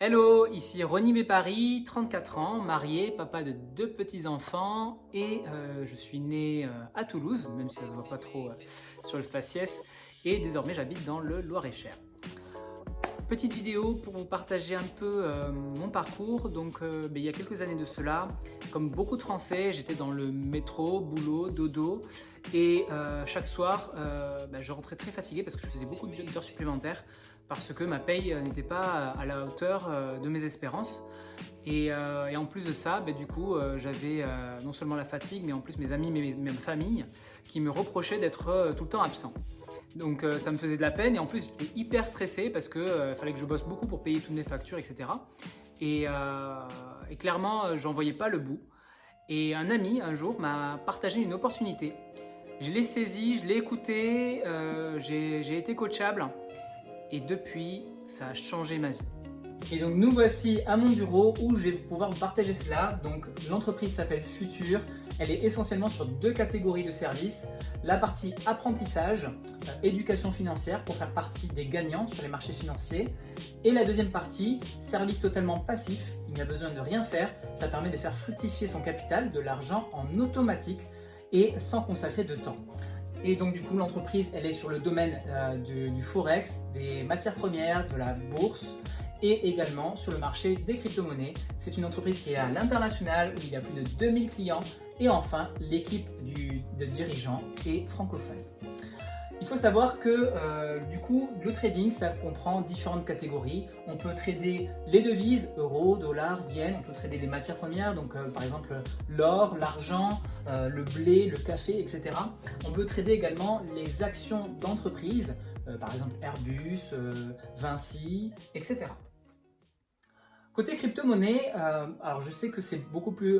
Hello, ici Ronnie Bépari, 34 ans, marié, papa de 2 petits-enfants et je suis né à Toulouse, même si ça ne se voit pas trop sur le faciès, et désormais j'habite dans le Loir-et-Cher. Petite vidéo pour vous partager un peu mon parcours. Donc il y a quelques années de cela, comme beaucoup de Français, j'étais dans le métro, boulot, dodo, et chaque soir je rentrais très fatigué parce que je faisais beaucoup d'heures supplémentaires parce que ma paye n'était pas à la hauteur de mes espérances. Et en plus de ça, j'avais non seulement la fatigue, mais en plus mes amis, ma famille, qui me reprochaient d'être tout le temps absent. Donc ça me faisait de la peine et en plus j'étais hyper stressé parce que fallait que je bosse beaucoup pour payer toutes mes factures, etc. Et clairement, j'en voyais pas le bout. Et un ami, un jour, m'a partagé une opportunité. Je l'ai saisie, je l'ai écoutée, j'ai été coachable et depuis, ça a changé ma vie. Et donc nous voici à mon bureau où je vais pouvoir vous partager cela. Donc l'entreprise s'appelle Futur, elle est essentiellement sur 2 catégories de services. La partie apprentissage, éducation financière pour faire partie des gagnants sur les marchés financiers. Et la deuxième partie, service totalement passif, il n'y a besoin de rien faire, ça permet de faire fructifier son capital, de l'argent en automatique et sans consacrer de temps. Et donc du coup l'entreprise elle est sur le domaine du forex, des matières premières, de la bourse, et également sur le marché des crypto-monnaies. C'est une entreprise qui est à l'international où il y a plus de 2000 clients et enfin l'équipe de dirigeants est francophone. Il faut savoir que le trading ça comprend différentes catégories. On peut trader les devises, euros, dollars, yens, on peut trader les matières premières, donc par exemple l'or, l'argent, le blé, le café, etc. On peut trader également les actions d'entreprise, par exemple Airbus, Vinci, etc. Côté crypto-monnaie, alors je sais que c'est beaucoup plus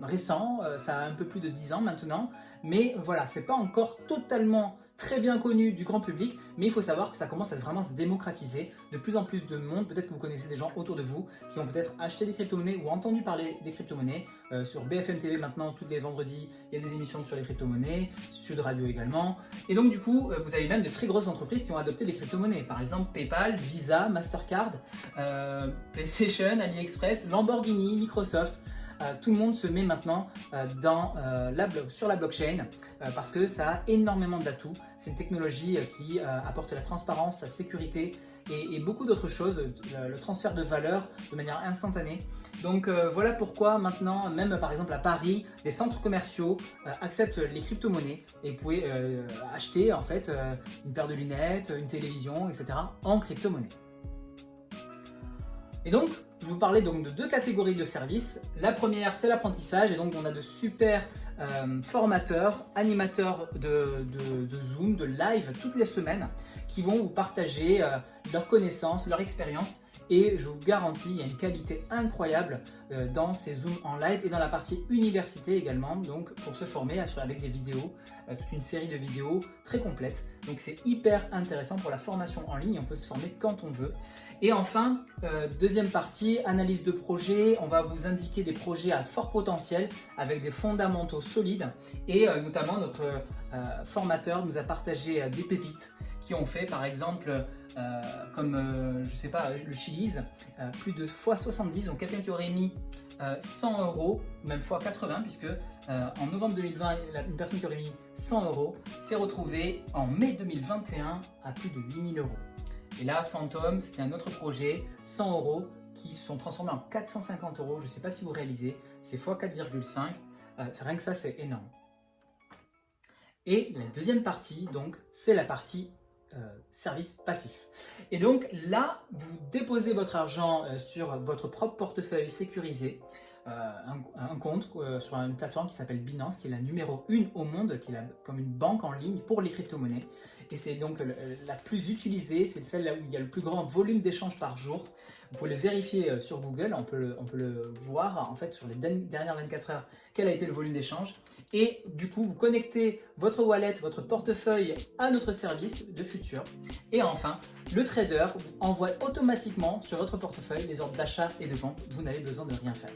récent, ça a un peu plus de 10 ans maintenant, mais voilà, c'est pas encore totalement très bien connu du grand public, mais il faut savoir que ça commence à vraiment se démocratiser. De plus en plus de monde, peut-être que vous connaissez des gens autour de vous qui ont peut-être acheté des crypto-monnaies ou entendu parler des crypto-monnaies. Sur BFM TV maintenant, tous les vendredis, il y a des émissions sur les crypto-monnaies, Sud Radio également. Et donc du coup, vous avez même de très grosses entreprises qui ont adopté les crypto-monnaies. Par exemple, PayPal, Visa, Mastercard, PlayStation, AliExpress, Lamborghini, Microsoft. Tout le monde se met maintenant sur la blockchain parce que ça a énormément d'atouts. C'est une technologie qui apporte la transparence, la sécurité et beaucoup d'autres choses, le transfert de valeur de manière instantanée. Donc voilà pourquoi maintenant, même par exemple à Paris, les centres commerciaux acceptent les crypto-monnaies et vous pouvez acheter en fait une paire de lunettes, une télévision, etc. en crypto-monnaie. Et donc, je vous parlais donc de 2 catégories de services. La première, c'est l'apprentissage. Et donc, on a de super formateurs, animateurs de Zoom, de live toutes les semaines qui vont vous partager leurs connaissances, leur expérience. Et je vous garantis, il y a une qualité incroyable dans ces Zooms en live et dans la partie université également. Donc, pour se former avec des vidéos, toute une série de vidéos très complètes. Donc, c'est hyper intéressant pour la formation en ligne. On peut se former quand on veut. Et enfin, deuxième partie, analyse de projet. On va vous indiquer des projets à fort potentiel avec des fondamentaux solides. Et notamment, notre formateur nous a partagé des pépites qui ont fait par exemple je sais pas, le Chili's, plus de x70, donc quelqu'un qui aurait mis 100 €, même x80, puisque en novembre 2020, une personne qui aurait mis 100 € s'est retrouvée en mai 2021 à plus de 8000 €. Et là, Phantom, c'était un autre projet, 100 € qui se sont transformés en 450 €, je ne sais pas si vous réalisez, c'est x 4,5, rien que ça c'est énorme. Et la deuxième partie, donc, c'est la partie service passif. Et donc là, vous déposez votre argent sur votre propre portefeuille sécurisé, un compte sur une plateforme qui s'appelle Binance, qui est la numéro 1 au monde, qui est comme une banque en ligne pour les crypto-monnaies. Et c'est donc la plus utilisée, c'est celle là où il y a le plus grand volume d'échanges par jour. Vous pouvez le vérifier sur Google, on peut le voir en fait sur les dernières 24 heures quel a été le volume d'échange. Et du coup, vous connectez votre wallet, votre portefeuille à notre service de Futur. Et enfin, le trader envoie automatiquement sur votre portefeuille les ordres d'achat et de vente. Vous n'avez besoin de rien faire.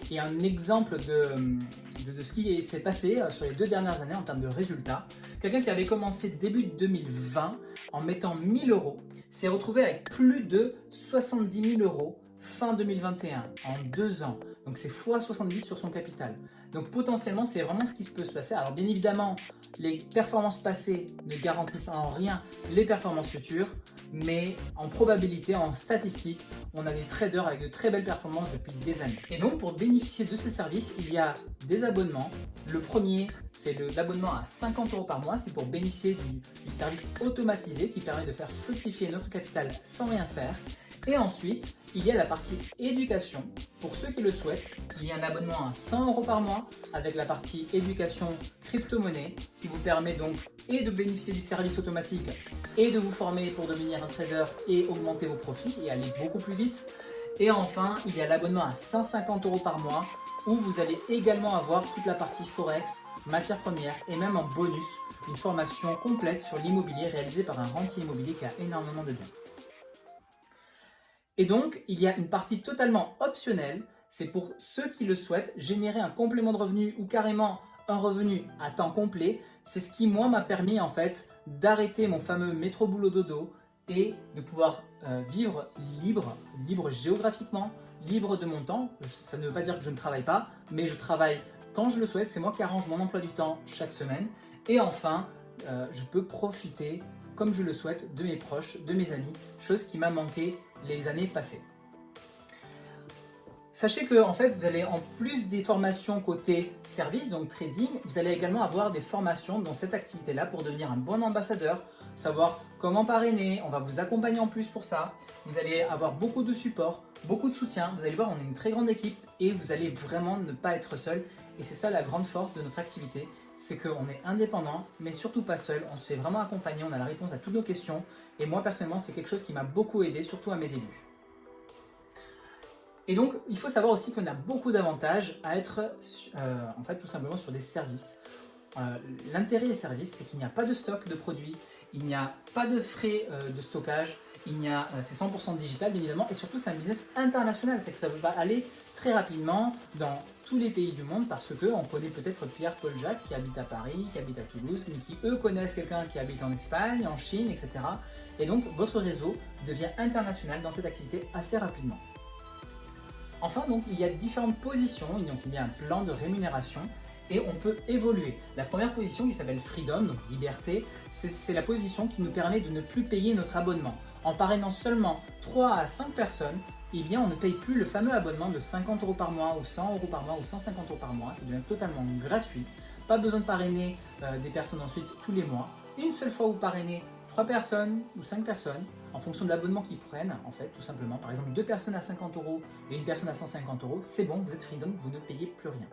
Et un exemple de ce qui s'est passé sur les 2 dernières années en termes de résultats, quelqu'un qui avait commencé début 2020 en mettant 1000 € s'est retrouvé avec plus de 70 000 € fin 2021, en 2 ans. Donc c'est x70 sur son capital. Donc potentiellement, c'est vraiment ce qui peut se passer. Alors bien évidemment, les performances passées ne garantissent en rien les performances futures, mais en probabilité, en statistique, on a des traders avec de très belles performances depuis des années. Et donc pour bénéficier de ce service, il y a des abonnements. Le premier, c'est l'abonnement à 50 € par mois. C'est pour bénéficier du service automatisé qui permet de faire fructifier notre capital sans rien faire. Et ensuite, il y a la partie éducation. Pour ceux qui le souhaitent, il y a un abonnement à 100 € par mois avec la partie éducation crypto-monnaie qui vous permet donc et de bénéficier du service automatique et de vous former pour devenir un trader et augmenter vos profits et aller beaucoup plus vite. Et enfin, il y a l'abonnement à 150 € par mois où vous allez également avoir toute la partie forex, matières premières et même en bonus, une formation complète sur l'immobilier réalisée par un rentier immobilier qui a énormément de biens. Et donc, il y a une partie totalement optionnelle, c'est pour ceux qui le souhaitent, générer un complément de revenu ou carrément un revenu à temps complet. C'est ce qui, moi, m'a permis en fait d'arrêter mon fameux métro boulot dodo et de pouvoir vivre libre géographiquement, libre de mon temps. Ça ne veut pas dire que je ne travaille pas, mais je travaille quand je le souhaite, c'est moi qui arrange mon emploi du temps chaque semaine. Et enfin, je peux profiter comme je le souhaite de mes proches, de mes amis, chose qui m'a manqué les années passées. Sachez que en fait, vous allez en plus des formations côté service, donc trading, vous allez également avoir des formations dans cette activité-là pour devenir un bon ambassadeur, savoir comment parrainer, on va vous accompagner en plus pour ça. Vous allez avoir beaucoup de support, beaucoup de soutien, vous allez voir, on est une très grande équipe et vous allez vraiment ne pas être seul. Et c'est ça la grande force de notre activité, c'est qu'on est indépendant, mais surtout pas seul, on se fait vraiment accompagner, on a la réponse à toutes nos questions. Et moi personnellement, c'est quelque chose qui m'a beaucoup aidé, surtout à mes débuts. Et donc, il faut savoir aussi qu'on a beaucoup d'avantages à être en fait tout simplement sur des services. L'intérêt des services, c'est qu'il n'y a pas de stock de produits, il n'y a pas de frais de stockage, c'est 100% digital bien évidemment, et surtout c'est un business international, c'est que ça va aller très rapidement dans tous les pays du monde parce qu'on connaît peut-être Pierre, Paul, Jacques qui habite à Paris, qui habite à Toulouse, mais qui eux connaissent quelqu'un qui habite en Espagne, en Chine, etc. Et donc votre réseau devient international dans cette activité assez rapidement. Enfin, donc, il y a différentes positions, donc il y a un plan de rémunération et on peut évoluer. La première position qui s'appelle Freedom, donc liberté, c'est la position qui nous permet de ne plus payer notre abonnement. En parrainant seulement 3 à 5 personnes, eh bien, on ne paye plus le fameux abonnement de 50 € par mois ou 100 € par mois ou 150 € par mois, ça devient totalement gratuit. Pas besoin de parrainer des personnes ensuite tous les mois. Une seule fois vous parrainez 3 personnes ou 5 personnes, en fonction de l'abonnement qu'ils prennent, en fait, tout simplement. Par exemple, 2 personnes à 50 € et une personne à 150 €, c'est bon, vous êtes freedom, vous ne payez plus rien.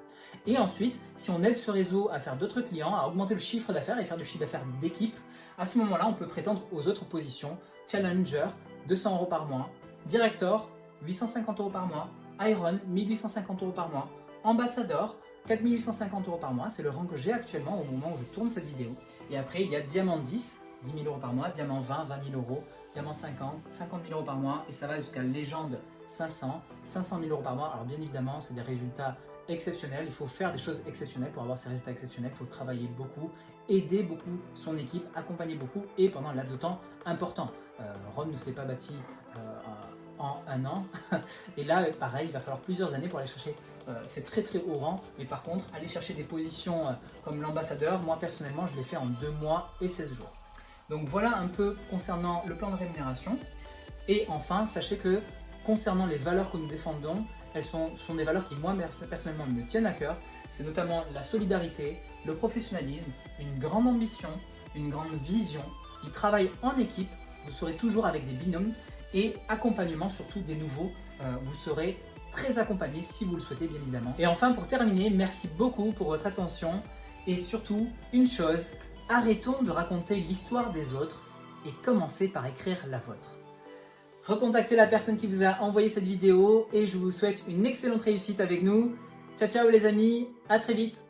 Et ensuite, si on aide ce réseau à faire d'autres clients, à augmenter le chiffre d'affaires et faire du chiffre d'affaires d'équipe, à ce moment-là, on peut prétendre aux autres positions. Challenger, 200 € par mois. Director, 850 € par mois. Iron, 1850 € par mois. Ambassador, 4850 € par mois. C'est le rang que j'ai actuellement au moment où je tourne cette vidéo. Et après, il y a Diamant 10 000 € par mois, Diamant 20, 20 000 €, Diamant 50, 50 000 € par mois, et ça va jusqu'à Légende 500, 500 000 € par mois. Alors bien évidemment, c'est des résultats exceptionnels, il faut faire des choses exceptionnelles pour avoir ces résultats exceptionnels, il faut travailler beaucoup, aider beaucoup son équipe, accompagner beaucoup, et pendant un laps de temps important. Rome ne s'est pas bâti en un an, et là pareil, il va falloir plusieurs années pour aller chercher c'est très très haut rang, mais par contre, aller chercher des positions comme l'ambassadeur, moi personnellement, je l'ai fait en 2 mois et 16 jours. Donc voilà un peu concernant le plan de rémunération. Et enfin, sachez que concernant les valeurs que nous défendons, elles sont des valeurs qui moi personnellement me tiennent à cœur. C'est notamment la solidarité, le professionnalisme, une grande ambition, une grande vision. Ils travaillent en équipe, vous serez toujours avec des binômes et accompagnement surtout des nouveaux. Vous serez très accompagné si vous le souhaitez bien évidemment. Et enfin pour terminer, merci beaucoup pour votre attention et surtout une chose, arrêtons de raconter l'histoire des autres et commencez par écrire la vôtre. Recontactez la personne qui vous a envoyé cette vidéo et je vous souhaite une excellente réussite avec nous. Ciao ciao les amis, à très vite.